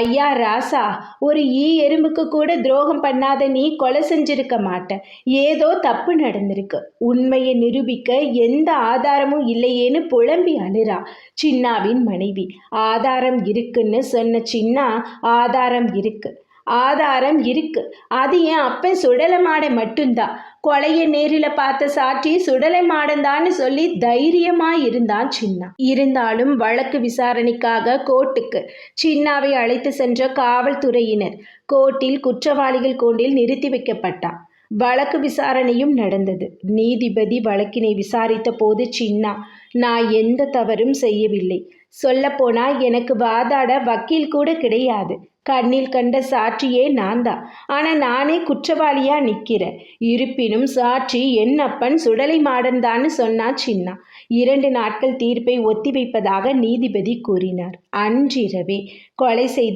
ஐயா ராசா, ஒரு எறும்புக்கு கூட துரோகம் பண்ணாத நீ கொலை செஞ்சிருக்க மாட்ட. ஏதோ தப்பு நடந்திருக்கு. உண்மையை நிரூபிக்க எந்த ஆதாரமும் இல்லையேன்னு புலம்பி அழுறா சின்னாவின் மனைவி. ஆதாரம் இருக்குன்னு சொன்ன சின்னா, ஆதாரம் இருக்கு, ஆதாரம் இருக்கு. அது என் அப்பன் சுடலை மாடன் மட்டும்தான். கொலையை நேரில் பார்த்த சாட்சி சுடலை மாடன்தான்னு சொல்லி தைரியமா இருந்தான் சின்னா. இருந்தாலும் வழக்கு விசாரணைக்காக கோர்ட்டுக்கு சின்னாவை அழைத்து சென்ற காவல்துறையினர் கோர்ட்டில் குற்றவாளிகள் கூண்டில் நிறுத்தி வைக்கப்பட்டான். வழக்கு விசாரணையும் நடந்தது. நீதிபதி வழக்கினை விசாரித்த போது சின்னா, நான் எந்த தவறும் செய்யவில்லை. சொல்லப்போனா எனக்கு வாதாட வக்கீல் கூட கிடையாது. கண்ணில் கண்ட சாட்சியே நான் தான். ஆனா நானே குற்றவாளியா நிக்கிறேன். இருப்பினும் சாட்சி என் அப்பன் சுடலை மாடன் தான் சொன்னா சின்னா. 2 நாட்கள் தீர்ப்பை ஒத்திவைப்பதாக நீதிபதி கூறினார். அன்றிரவே கொலை செய்த